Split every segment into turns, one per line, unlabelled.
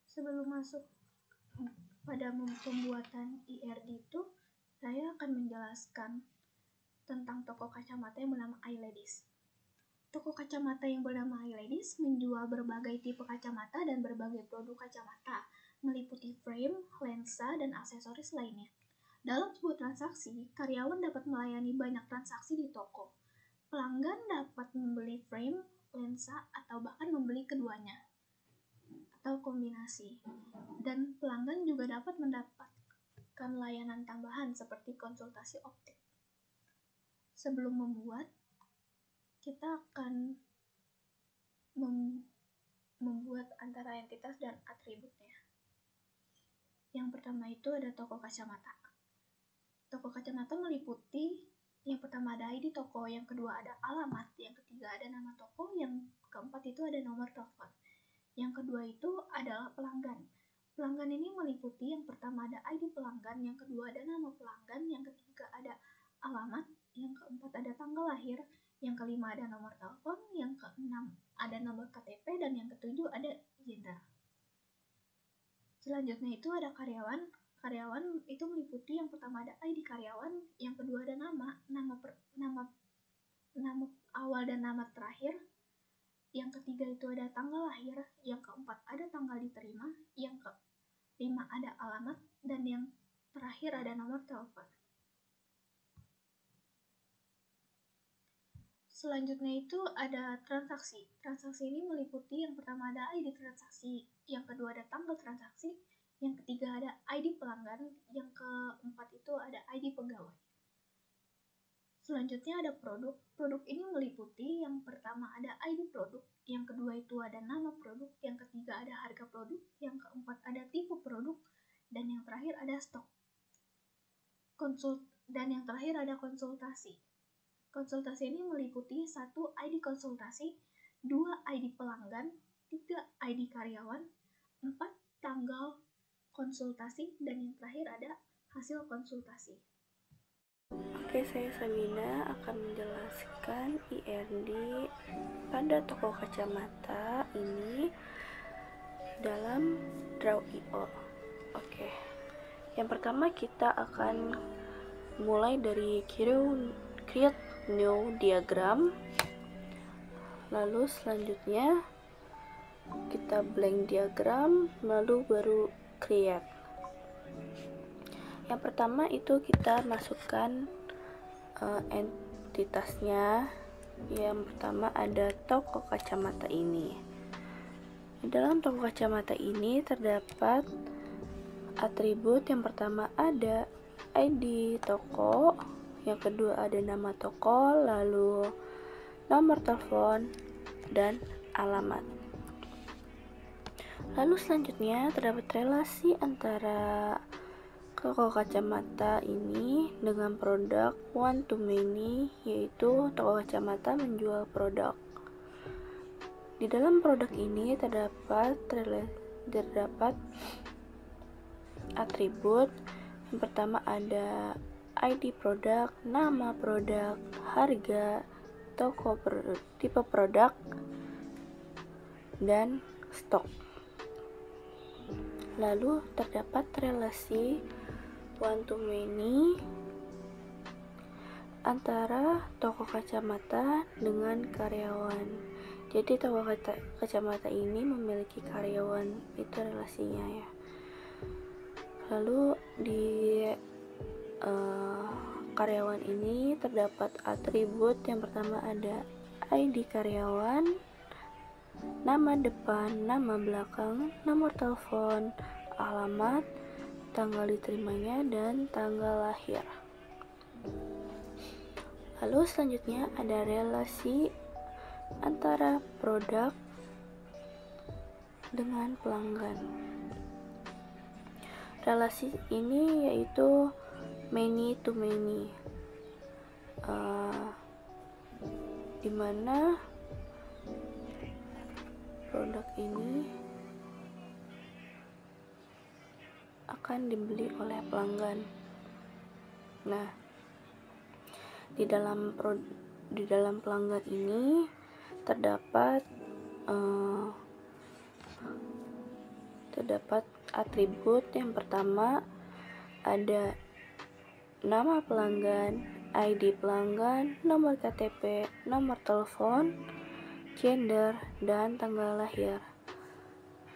Sebelum masuk pada pembuatan IRD itu, saya akan menjelaskan tentang toko kacamata yang bernama iLadies. Toko kacamata yang bernama iLadies menjual berbagai tipe kacamata dan berbagai produk kacamata, meliputi frame, lensa, dan aksesoris lainnya. Dalam sebuah transaksi, karyawan dapat melayani banyak transaksi di toko. Pelanggan dapat membeli frame, lensa, atau bahkan membeli keduanya, atau kombinasi. Dan pelanggan juga dapat mendapatkan layanan tambahan seperti konsultasi optik. Sebelum membuat, kita akan membuat antara entitas dan atributnya. Yang pertama itu ada toko kacamata. Toko kacamata meliputi yang pertama ada ID toko, yang kedua ada alamat, yang ketiga ada nama toko, yang keempat itu ada nomor telepon. Yang kedua itu adalah pelanggan. Pelanggan ini meliputi yang pertama ada ID pelanggan, yang kedua ada nama pelanggan, yang ketiga ada alamat, yang keempat ada tanggal lahir, yang kelima ada nomor telepon, yang keenam ada nomor KTP, dan yang ketujuh ada gender. Selanjutnya itu ada karyawan. Karyawan itu meliputi yang pertama ada ID karyawan, yang kedua ada nama awal dan nama terakhir, yang ketiga itu ada tanggal lahir, yang keempat ada tanggal diterima, yang kelima ada alamat, dan yang terakhir ada nomor telepon. Selanjutnya itu ada transaksi. Transaksi ini meliputi yang pertama ada ID transaksi, yang kedua ada tanggal transaksi, yang ketiga ada ID pelanggan, yang keempat itu ada ID pegawai. Selanjutnya ada produk. Produk ini meliputi yang pertama ada ID produk, yang kedua itu ada nama produk, yang ketiga ada harga produk, yang keempat ada tipe produk, dan yang terakhir ada stok. Dan yang terakhir ada konsultasi. Konsultasi ini meliputi 1 ID konsultasi, 2 ID pelanggan, 3 ID karyawan, 4 tanggal konsultasi, dan yang terakhir ada hasil konsultasi.
Oke, saya Sabina akan menjelaskan IRD pada toko kacamata ini dalam Draw.io. Oke, yang pertama kita akan mulai dari create new diagram, lalu selanjutnya kita blank diagram, lalu baru create. Yang pertama itu kita masukkan entitasnya. Yang pertama ada toko kacamata ini. Di dalam toko kacamata ini terdapat atribut. Yang pertama ada ID toko, yang kedua ada nama toko, lalu nomor telepon dan alamat. Lalu selanjutnya terdapat relasi antara toko kacamata ini dengan produk one to many, yaitu toko kacamata menjual produk. Di dalam produk ini terdapat atribut. Yang pertama ada ID produk, nama produk, harga, toko tipe produk, dan stok. Lalu terdapat relasi one to many antara toko kacamata dengan karyawan. Jadi toko kacamata ini memiliki karyawan, itu relasinya ya. Lalu di karyawan ini terdapat atribut. Yang pertama ada ID karyawan, nama depan, nama belakang, nomor telepon, alamat, tanggal diterimanya, dan tanggal lahir. Lalu selanjutnya ada relasi antara produk dengan pelanggan. Relasi ini yaitu many to many, dimana produk ini akan dibeli oleh pelanggan. Nah, di dalam pelanggan terdapat atribut. Yang pertama ada nama pelanggan, ID pelanggan, nomor KTP, nomor telepon, gender, dan tanggal lahir.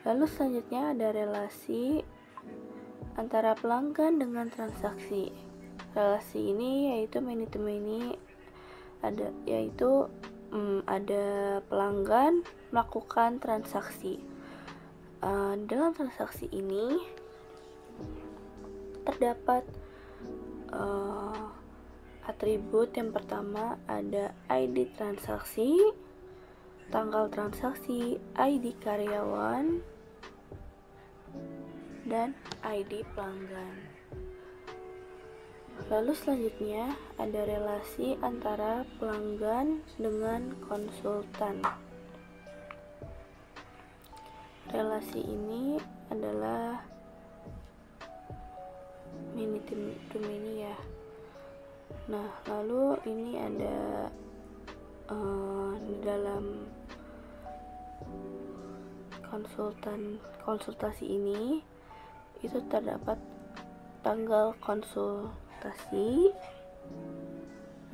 Lalu selanjutnya ada relasi antara pelanggan dengan transaksi. Relasi ini yaitu many to many, ada pelanggan melakukan transaksi. Dalam transaksi ini terdapat atribut. Yang pertama ada ID transaksi, tanggal transaksi, ID karyawan, dan ID pelanggan. Lalu selanjutnya ada relasi antara pelanggan dengan konsultan. Relasi ini adalah many to many ya. Nah, lalu ini ada di dalam konsultasi ini itu terdapat tanggal konsultasi,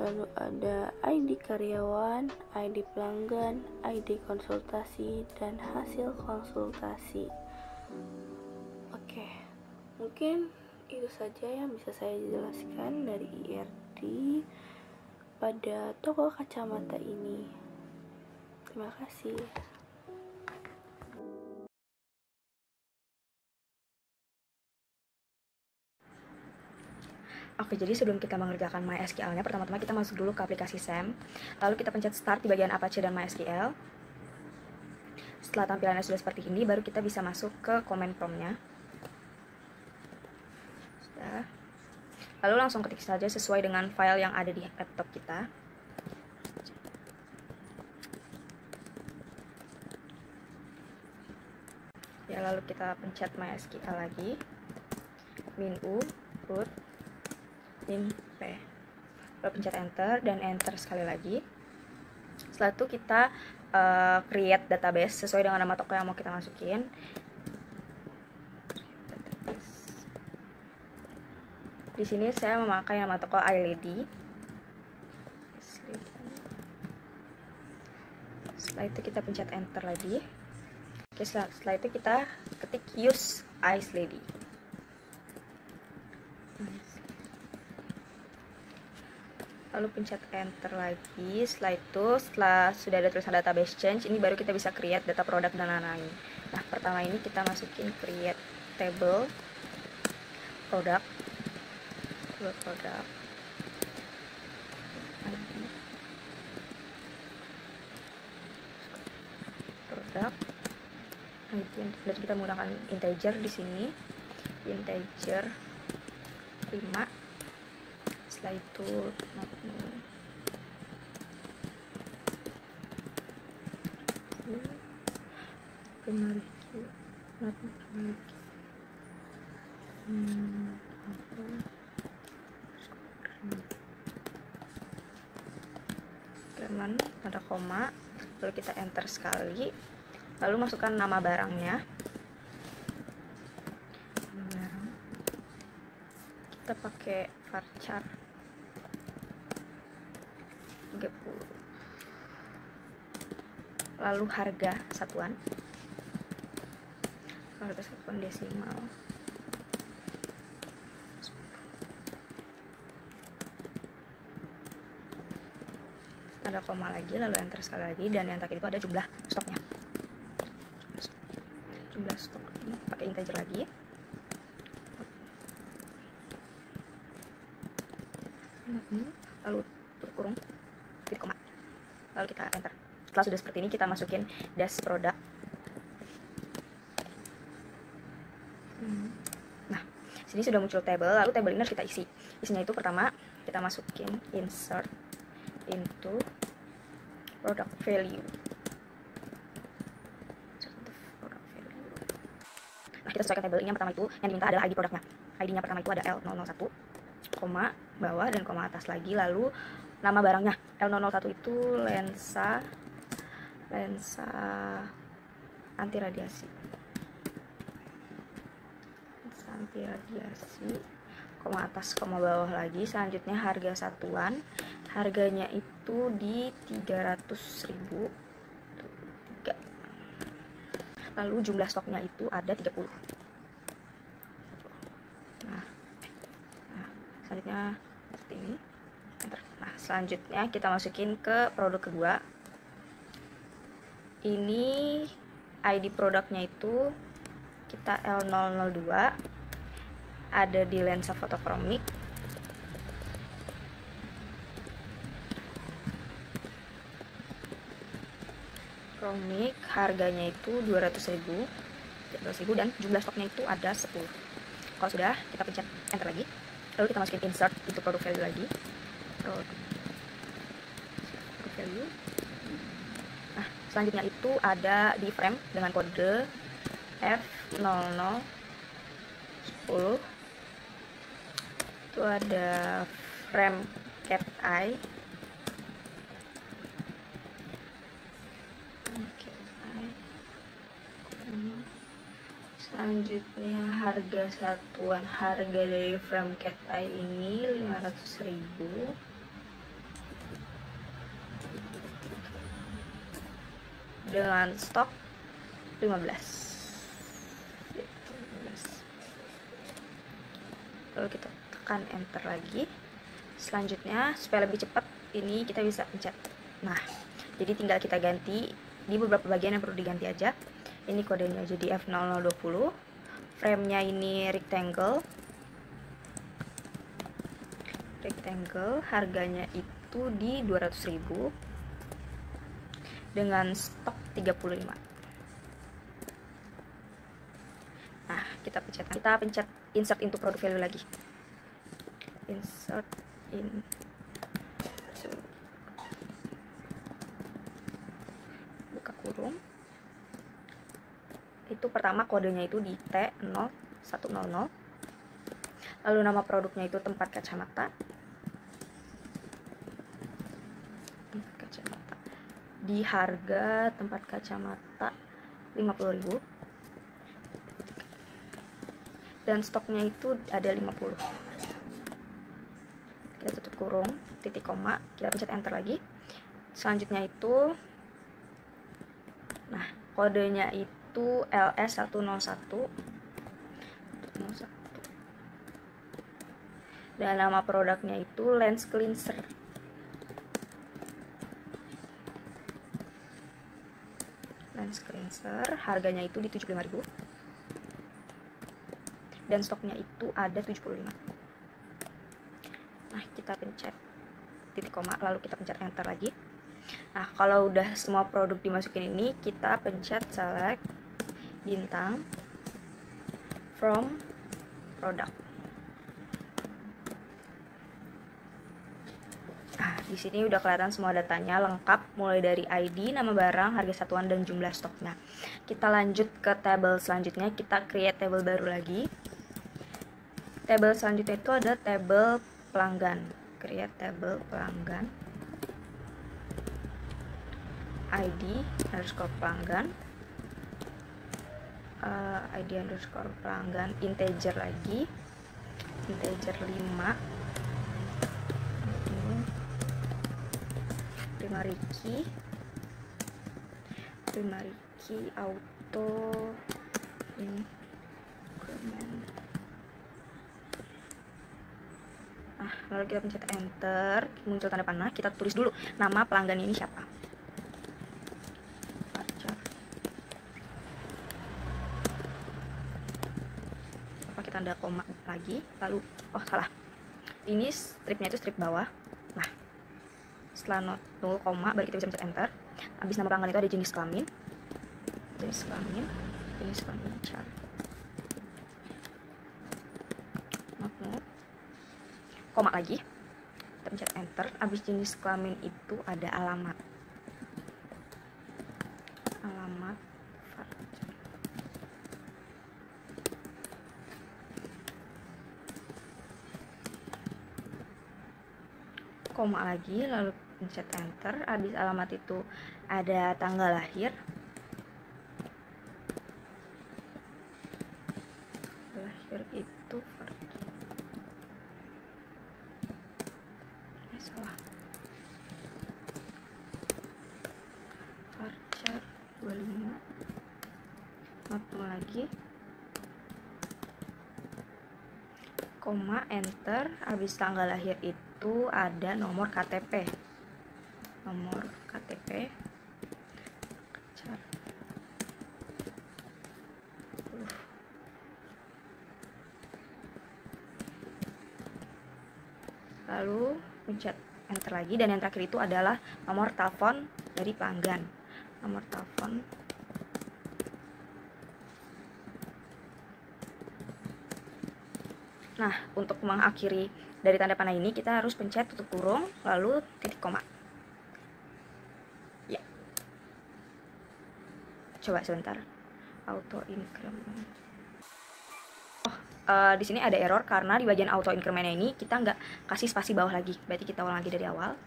lalu ada ID karyawan, ID pelanggan, ID konsultasi, dan hasil konsultasi. Oke, mungkin itu saja yang bisa saya jelaskan dari IRD pada toko kacamata ini. Terima kasih.
Oke, jadi sebelum kita mengerjakan MySQL-nya, pertama-tama kita masuk dulu ke aplikasi SAM. Lalu kita pencet Start di bagian Apache dan MySQL. Setelah tampilannya sudah seperti ini, baru kita bisa masuk ke command prompt-nya. Sudah. Lalu langsung ketik saja sesuai dengan file yang ada di laptop kita. Ya, lalu kita pencet MySQL lagi. -u root -p. Lalu pencet enter dan enter sekali lagi. Setelah itu kita create database sesuai dengan nama toko yang mau kita masukin. Di sini saya memakai nama toko iLady. Setelah itu kita pencet enter lagi. Oke, setelah itu kita ketik use iLady. Lalu pencet enter lagi. Setelah sudah ada tulisan database change, ini baru kita bisa create data produk dan lain-lain. Nah, pertama ini kita masukin create table produk berarti kita menggunakan integer di sini, integer 5. Setelah itu ada koma, lalu kita enter sekali, lalu masukkan nama barangnya. Kita pakai varchar 30, lalu harga satuan desimal, ada koma lagi, lalu enter sekali lagi, dan yang terakhir itu ada jumlah stoknya. Jumlah stok ini pakai integer lagi. Lalu kurung titik koma, lalu kita enter. Setelah sudah seperti ini, kita masukin dash produk. Nah, sini sudah muncul table, lalu table ini harus kita isi. Isinya itu pertama kita masukin insert into product value. Nah, kita sesuaikan table ini. Yang pertama itu yang diminta adalah ID produknya. ID-nya pertama itu ada L001, koma bawah dan koma atas lagi, lalu nama barangnya. L001 itu lensa anti radiasi. anti radiasi, koma atas koma bawah lagi. Selanjutnya harga satuan, harganya itu di 300.000. Lalu jumlah stoknya itu ada 30. Nah, selanjutnya seperti ini. Nah, selanjutnya kita masukin ke produk kedua. Ini ID produknya itu kita L002, ada di lensa fotokromik. Harganya itu 200.000 dan jumlah stoknya itu ada 10. Kalau sudah, kita pencet enter lagi, lalu kita masukin insert itu produk value lagi, produk value. Nah, selanjutnya itu ada di frame dengan kode F0010. Itu ada frame cat eye. Selanjutnya harga satuan, harga dari frame cat eye ini 500.000 dengan stok 15. Lalu kita tekan enter lagi. Selanjutnya supaya lebih cepat ini kita bisa pencet. Nah, jadi tinggal kita ganti di beberapa bagian yang perlu diganti aja. Ini kodenya jadi F0020. Frame-nya ini rectangle. Harganya itu di 200.000 dengan stok 35. Nah, kita pencet insert into product value lagi. Insert in buka kurung. Itu pertama kodenya itu di T0100. Lalu nama produknya itu tempat kacamata. Di harga tempat kacamata 50.000 dan stoknya itu ada 50. Kita tutup kurung, titik koma, kita pencet enter lagi. Selanjutnya itu, nah, kodenya itu LS101 dan nama produknya itu lens cleanser. Harganya itu di 75.000 dan stoknya itu ada 75. Nah, kita pencet titik koma, lalu kita pencet enter lagi. Nah, kalau udah semua produk dimasukin ini, kita pencet select bintang from product. Di sini udah kelihatan semua datanya lengkap, mulai dari ID, nama barang, harga satuan, dan jumlah stoknya. Kita lanjut ke tabel selanjutnya, kita create tabel baru lagi. Tabel selanjutnya itu ada tabel pelanggan. Create tabel pelanggan. ID underscore pelanggan. ID underscore pelanggan, integer lagi. Integer 5. Prima Riki auto increment. Lalu kita pencet enter, muncul tanda panah. Kita tulis dulu nama pelanggan ini siapa. Pakai tanda koma lagi. Lalu, oh salah, ini stripnya itu strip bawah. Nah, setelah 0, baru kita bisa pencet enter. Habis nama pelanggan itu ada jenis kelamin chart, koma lagi, kita pencet enter. Habis jenis kelamin itu ada alamat koma lagi, lalu pencet enter. Habis alamat itu ada tanggal lahir. Itu lagi, koma, enter. Habis tanggal lahir itu ada nomor KTP. Nomor KTP. Lalu pencet enter lagi, dan yang terakhir itu adalah nomor telepon dari pelanggan. Nomor telepon. Nah, untuk mengakhiri dari tanda panah ini kita harus pencet tutup kurung lalu titik koma. Ya. Coba sebentar. Auto increment. Di sini ada error karena di bagian auto increment ini kita nggak kasih spasi bawah lagi. Berarti kita ulang lagi dari awal.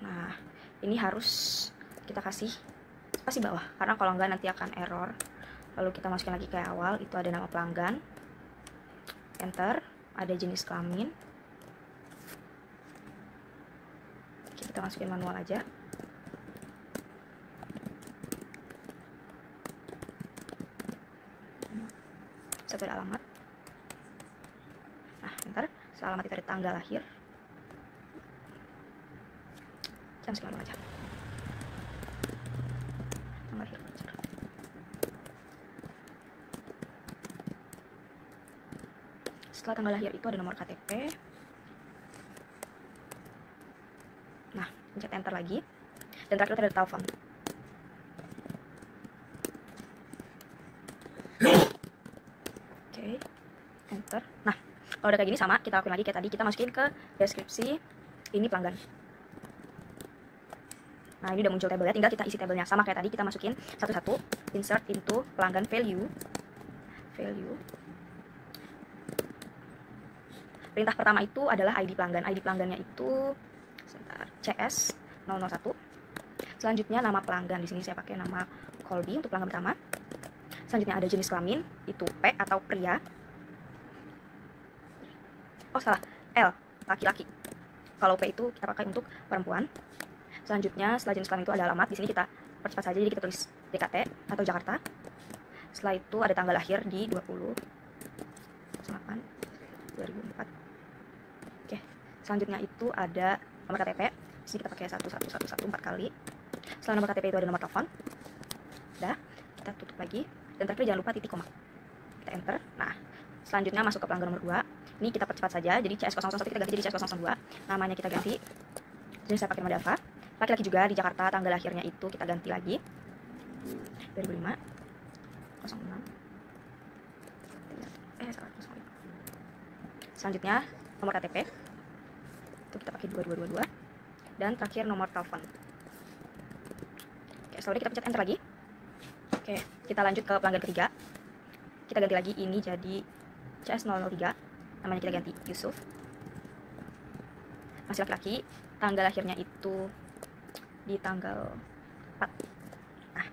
Nah, ini harus kita kasih spasi bawah karena kalau nggak nanti akan error. Lalu kita masukin lagi ke awal, itu ada nama pelanggan. Enter, ada jenis kelamin. Oke, kita masukin manual aja. Satu ada alamat. Nah, enter. Setelah alamat itu ada tanggal lahir. Jam sekian aja. Tanggal lahir. Setelah tanggal lahir itu ada nomor KTP. Nah, pencet enter lagi. Dan terakhir ada telepon. Oke, enter. Nah, kalau udah kayak gini sama, kita lakuin lagi kayak tadi. Kita masukin ke deskripsi ini pelanggan. Nah, ini udah muncul tabelnya, tinggal kita isi tabelnya. Sama kayak tadi, kita masukin satu-satu. Insert into pelanggan value. Perintah pertama itu adalah ID pelanggan. ID pelanggannya itu sebentar, CS001. Selanjutnya nama pelanggan. Di sini saya pakai nama Colby untuk pelanggan pertama. Selanjutnya ada jenis kelamin, itu P atau pria. Oh, salah, L, laki-laki. Kalau P itu kita pakai untuk perempuan. Selanjutnya, setelah jenis kelamin itu ada alamat. Di sini kita percepat saja, jadi kita tulis DKT atau Jakarta. Setelah itu ada tanggal lahir di 20/8/2004. Oke, selanjutnya itu ada nomor KTP. Di sini kita pakai 1111 4 kali. Setelah nomor KTP itu ada nomor telepon. Udah, kita tutup lagi. Dan terakhir jangan lupa titik koma. Kita enter. Nah, selanjutnya masuk ke pelanggan nomor 2. Ini kita percepat saja. Jadi CS001 kita ganti jadi CS002. Namanya kita ganti. Jadi saya pakai nama Dava. Laki-laki juga di Jakarta, tanggal lahirnya itu kita ganti lagi. 2005 06. Salah, 05. Selanjutnya nomor KTP. Itu kita pakai 2222. Dan terakhir nomor telepon. Oke, setelah itu kita pencet enter lagi. Oke, kita lanjut ke pelanggan ketiga. Kita ganti lagi, ini jadi CS003. Namanya kita ganti Yusuf. Masih laki-laki. Tanggal lahirnya itu di tanggal 4. Nah,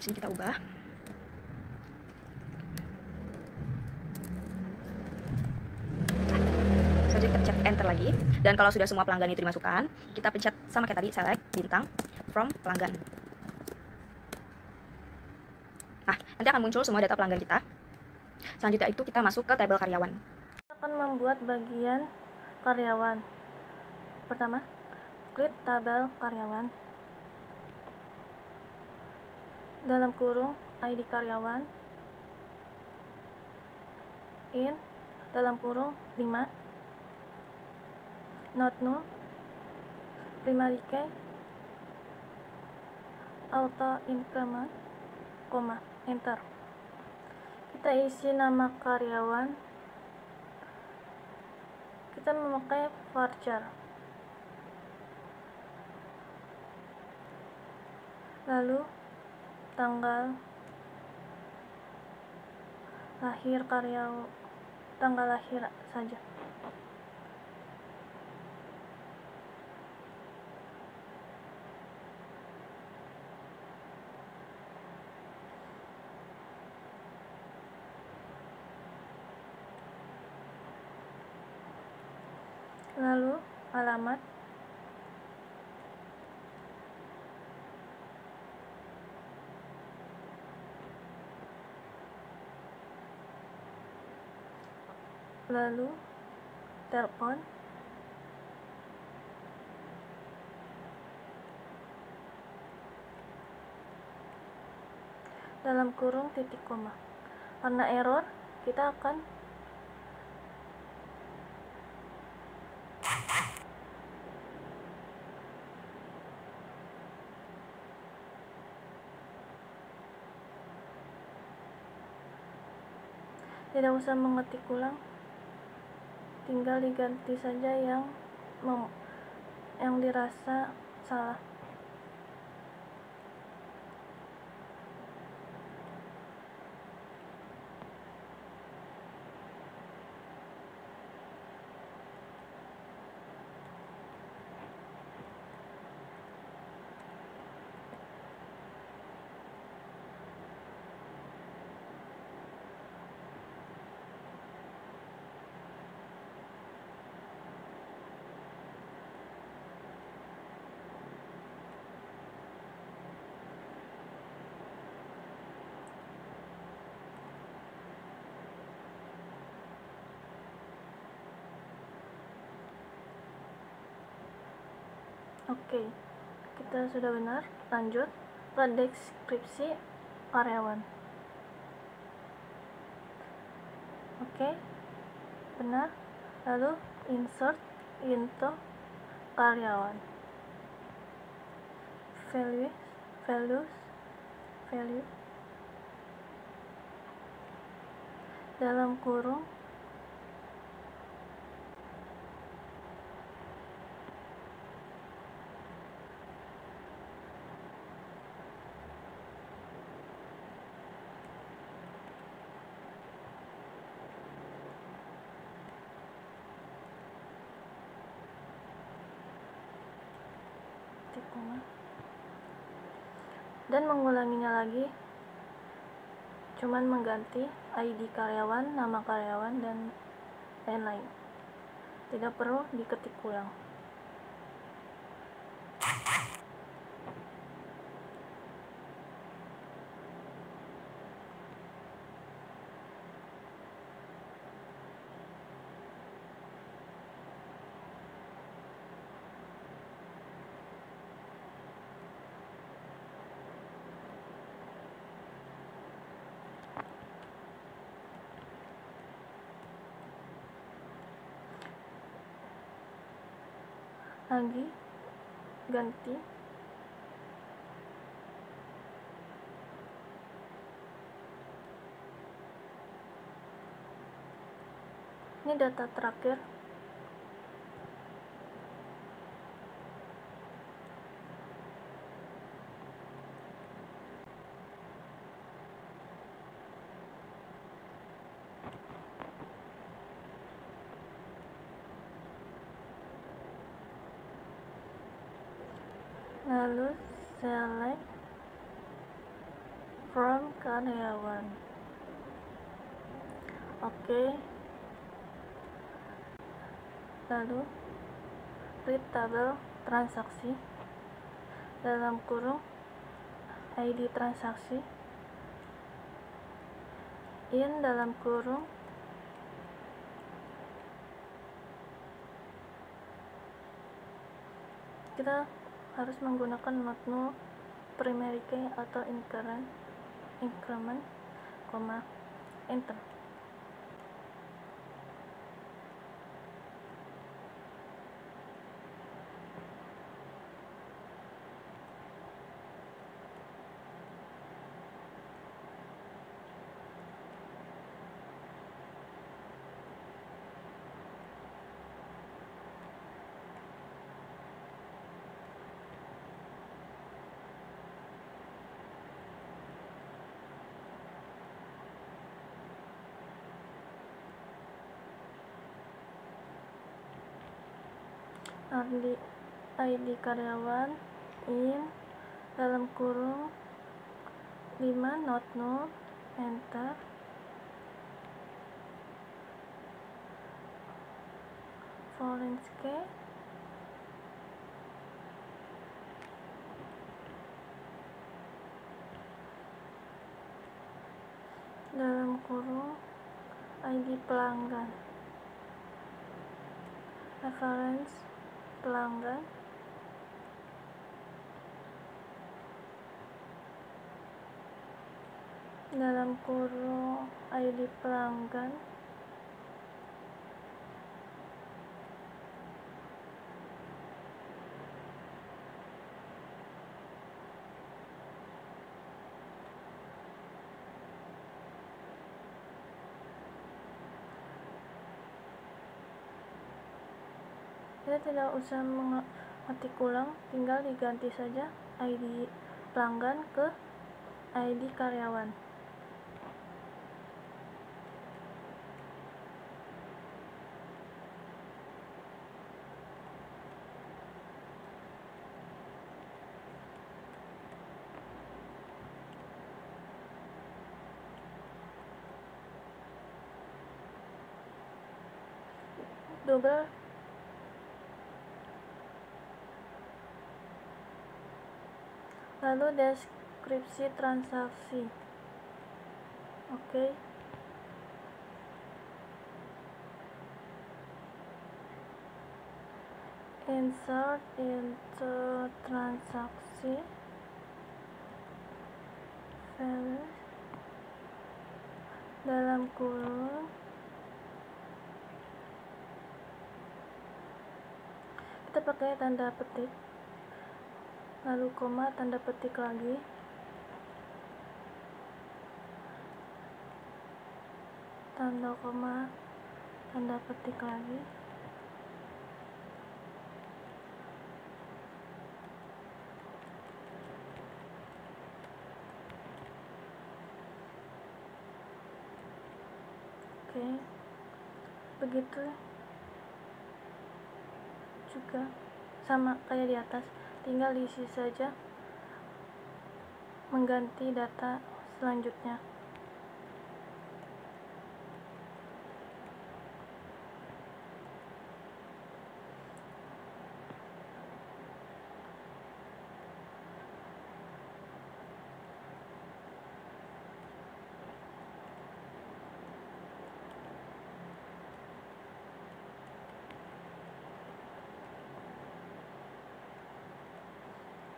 sini kita ubah. Selanjutnya kita pencet enter lagi. Dan kalau sudah semua pelanggan itu dimasukkan, kita pencet sama kayak tadi, select bintang from pelanggan. Nah, nanti akan muncul semua data pelanggan kita. Selanjutnya itu kita masuk ke tabel karyawan.
Kita akan membuat bagian karyawan. Pertama, klik tabel karyawan. Dalam kurung ID karyawan. In dalam kurung 5. Not null. Primary key. Auto increment, koma, enter. Kita isi nama karyawan. Kita memakai varchar. Lalu tanggal lahir karyawan, tanggal lahir saja. Lalu alamat. lalu telepon, dalam kurung titik koma. Karena error, kita akan tidak usah mengetik ulang, tinggal diganti saja yang dirasa salah. Oke, kita sudah benar. Lanjut ke deskripsi karyawan. Oke, benar. Lalu insert into karyawan. Value dalam kurung titik koma, dan mengulanginya lagi, cuman mengganti ID karyawan, nama karyawan, dan lain-lain. Tidak perlu diketik ulang. Lagi ganti ini data terakhir. Lalu select from karyawan. Oke. Lalu read tabel transaksi dalam kurung ID transaksi in dalam kurung kita harus menggunakan not null, primary key atau increment, enter. ID karyawan in dalam kurung 5 not null, enter. Foreign key dalam kurung ID pelanggan. reference pelanggan, dalam kurung ID pelanggan, kita tidak usah mengetik ulang, tinggal diganti saja ID pelanggan ke ID karyawan. Double lalu deskripsi transaksi. Oke. Insert into transaksi values dalam kurung kita pakai tanda petik, lalu koma, tanda petik lagi, tanda koma, tanda petik lagi, oke. Begitu juga sama kayak di atas, tinggal diisi saja mengganti data selanjutnya.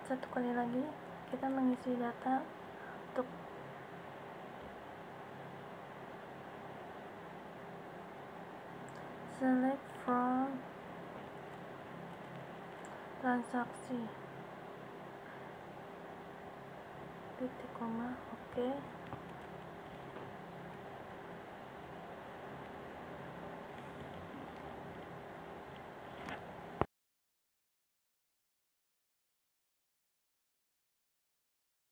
Satu kali lagi kita mengisi data untuk select from transaksi, titik koma, oke.